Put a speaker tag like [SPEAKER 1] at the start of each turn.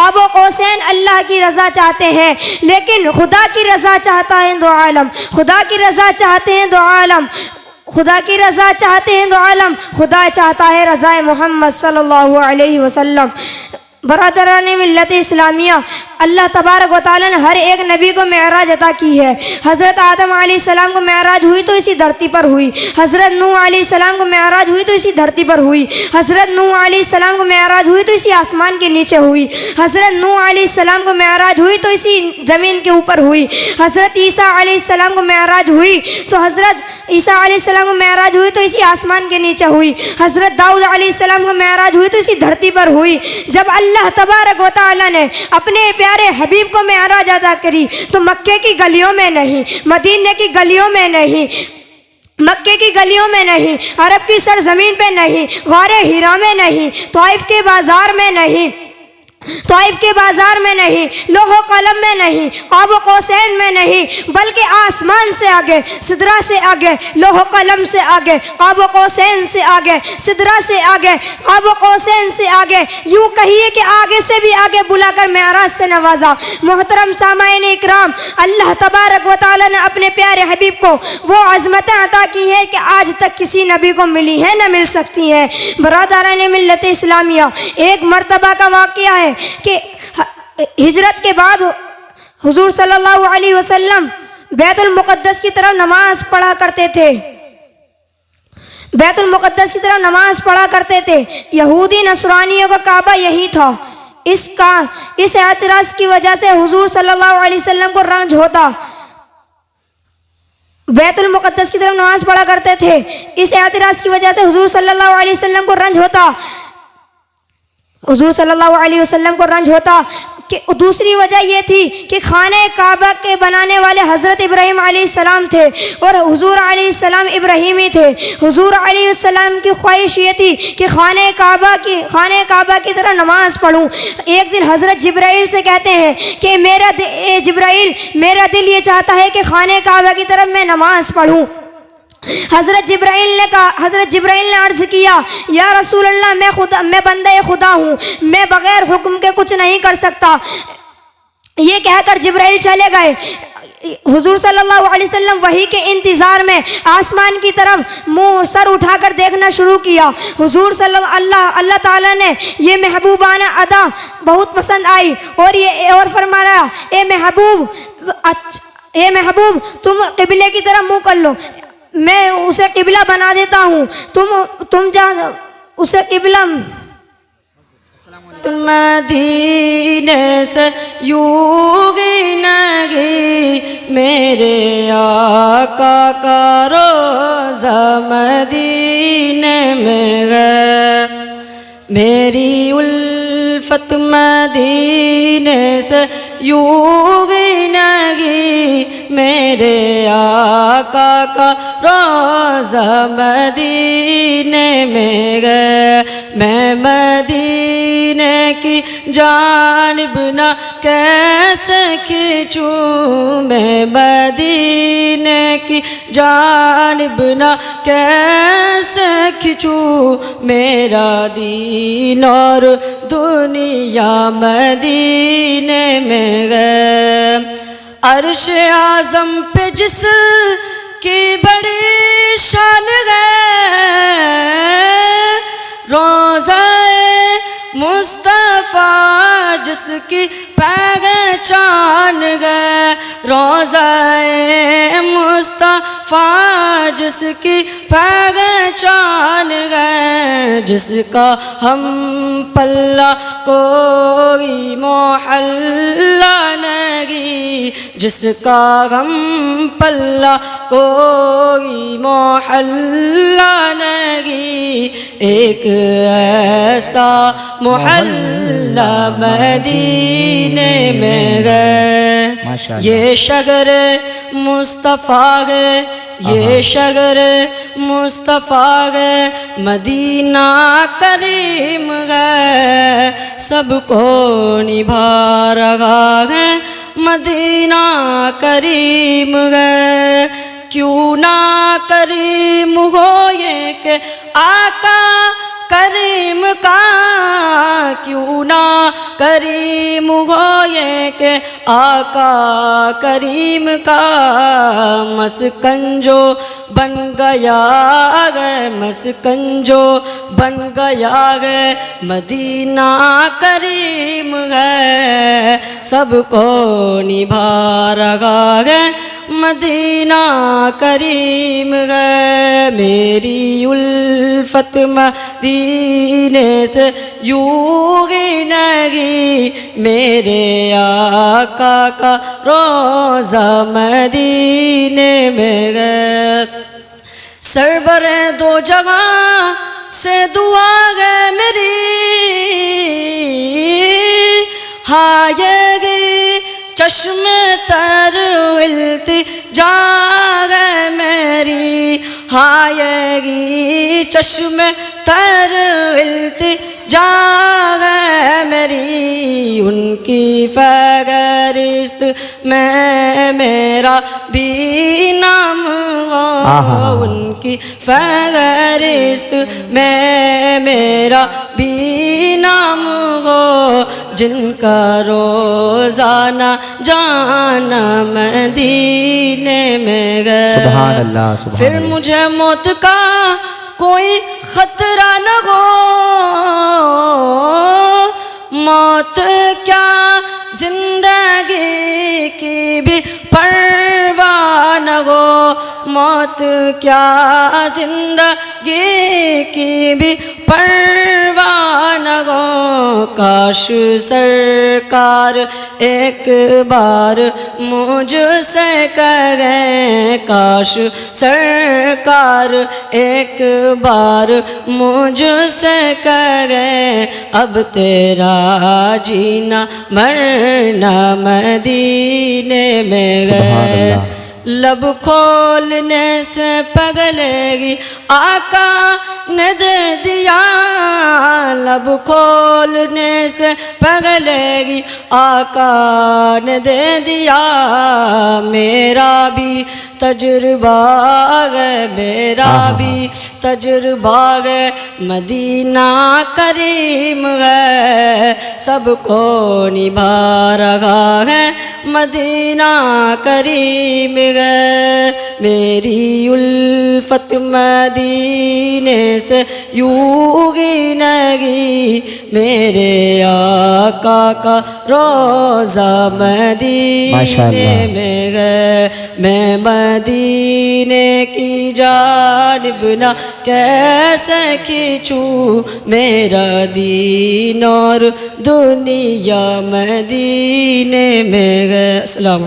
[SPEAKER 1] क़ाब कौसैन अल्लाह की रज़ा चाहते हैं, लेकिन खुदा की रज़ा चाहता है दो आलम, खुदा की रज़ा चाहते हैं दो आलम, खुदा की रज़ा चाहते हैं दो आलम, खुदा चाहता है रज़ाए मोहम्मद सल्लल्लाहु अलैहि वसल्लम। बरादरान मिल्लत इस्लामिया, अल्लाह तबारक व तआला ने हर एक नबी को मेराज अता की है। हज़रत आदम अलैहिस्सलाम को मेराज हुई तो इसी धरती पर हुई, हज़रत नूह अलैहिस्सलाम को मेराज हुई तो इसी धरती पर हुई, हज़रत नूह अलैहिस्सलाम को मेराज हुई तो इसी आसमान के नीचे हुई, हज़रत नूह अलैहिस्सलाम को मेराज हुई तो इसी ज़मीन के ऊपर हुई, हज़रत ईसा अलैहिस्सलाम को मेराज हुई तो हज़रत ईसा अलैहिस्सलाम को मेराज हुई तो इसी आसमान के नीचे हुई, हज़रत दाऊद अलैहिस्सलाम को मेराज हुई तो इसी धरती पर हुई। जब अल्लाह तबारक व तआला ने अपने प्यारे हबीब को मेराज अता करी तो मक्के की गलियों में नहीं, मदीने की गलियों में नहीं, मक्के की गलियों में नहीं, अरब की सरजमीन पे नहीं, गारे हिरा में नहीं, तौइफ के बाजार में नहीं, तौइफ के बाजार में नहीं, लोहो कलम में नहीं, क़ाब कौसैन में नहीं, बल्कि आसमान से आगे, सिदरा से आगे, लोहो कलम से आगे, क़ाब कौसैन से आगे, सिदरा से आगे, क़ाब कौसैन से आगे, यूँ कहिए कि आगे से भी आगे बुलाकर मेराज से नवाजा। मोहतरम सामाईन इकराम, अल्लाह तबारक व तआला ने अपने प्यारे हबीब को वो अज़मतें अता की है कि आज तक किसी नबी को मिली है न मिल सकती हैं। बरादरान मिल्लत इस्लामिया, एक मरतबा का वाक़या है कि हिजरत के बाद हुजूर सल्लल्लाहु अलैहि वसल्लम बैतुल मुक़द्दस की तरफ नमाज पढ़ा करते थे, बैतुल मुक़द्दस की तरफ नमाज पढ़ा करते थे। यहूदी नसरानियों का काबा यही था। इस एतराज़ की वजह से हुजूर सल्लल्लाहु अलैहि वसल्लम को रंज होता, बैतुल मुक़द्दस की तरफ नमाज पढ़ा करते थे। इस एतराज़ की वजह से हुजूर सल्लल्लाहु अलैहि वसल्लम को रंज होता, हुजूर सल्लल्लाहु अलैहि वसल्लम को रंज होता। कि दूसरी वजह यह थी कि खाने काबा के बनाने वाले हज़रत इब्राहीम अलैहिस्सलाम थे और हुजूर अलैहिस्सलाम इब्राहीमी थे। हुजूर अलैहिस्सलाम की ख्वाहिश ये थी कि खाने काबा की तरह नमाज पढ़ूं। एक दिन हज़रत जिब्राईल से कहते हैं कि जिब्राईल, मेरा दिल ये चाहता है कि खाने काबा की तरफ मैं नमाज पढ़ूं। हज़रत जिब्राईल ने अर्ज़ किया, या रसूल अल्लाह, मैं बंदे खुदा हूँ, मैं बग़ैर हुक्म के कुछ नहीं कर सकता। ये कहकर जिब्राईल चले गए। हुजूर सल्लल्लाहु अलैहि वसल्लम वही के इंतज़ार में आसमान की तरफ मुँह सर उठाकर देखना शुरू किया। हुजूर अल्लाह ताला ने ये महबूबाना अदा बहुत पसंद आई और फरमाया, ए महबूब तुम क़िबले की तरफ मुँह कर लो, मैं उसे क़िबला बना देता हूँ, तुम जा उसे क़िबला।
[SPEAKER 2] मदीने से यूं ही नहीं मेरे आका का रोज़ा मदीने में है, मेरी उल्फत मदीने से यूं ही नहीं मेरे आका का रोज़ा मदीने में गए। मैं मदीने की जानिब ना कैसे खींचूं, मैं मदीने की जानिब ना कैसे खींचूं, मेरा दीन और दुनिया मदीने में गए। अर्श आज़म पे जिस की बड़ी शान है, रोज़ाए मुस्तफ़ा जिसकी पहचान है, रोज़ाए मुस्तफ़ा जिसकी पहचान है, जिसका हम पल्ला कोई मोहल्ला नहीं, जिसका हम पल्ला कोई मोहल्ला नहीं, एक ऐसा मोहल्ला मदीने में है। ये शगर मुस्तफ़ा है, ये शगर मुस्तफ़ा है, मदीना करीम है, सबको निभा रहा है, मदीना करीम है। क्यों ना करीम हो ये के आका करीम का, क्यों ना करीम हो ये के आका करीम का मस्कन जो बन गया है, मस्कन जो बन गया है, मदीना करीम है, सबको निभा रहा है, मदीना करीम है। मेरी उल्फत मदीने से यूं ही नहीं, मेरे आका का रोज़ा मदीने में है। सरबर दो जगह से दुआ है मेरी, हायगी चश्मे तर इल्तिजा है मेरी, हायगी चश्मे तर इल्तिजा है मेरी। उनकी फहरिस्त में मेरा भी नाम हो, उनकी फहरिस्त में मेरा भी नाम हो, जिनका रोजाना जाना मदीने में गए।
[SPEAKER 3] सुभान अल्लाह, सुभान
[SPEAKER 2] फिर
[SPEAKER 3] अल्लाह।
[SPEAKER 2] मुझे मौत का कोई खतरा न हो, मौत क्या जिंदगी की भी परवाह न हो, मौत क्या जिंदगी की भी परवाह न हो। काश सरकार एक बार मुझसे कहे, काश सरकार एक बार मुझसे कहे, अब तेरा जीना मरना मदीने में गए। लब खोलने से पगलेगी आका ने दे दिया, लब खोलने से पगलेगी आका ने दे दिया। मेरा भी तजुर्बा है, मेरा भी तजुर्बा है, मदीना करीम है, सबको निभा रहा है, मदीना करीम है। मेरी उल्फत मदीने से यूं ही नहीं, मेरे आका का रोज़ा मदीने में है। मैं मदीने की जानिब ना कैसे खींचूं, मेरा दीन और दुनिया मदीने में है। अस्सलाम।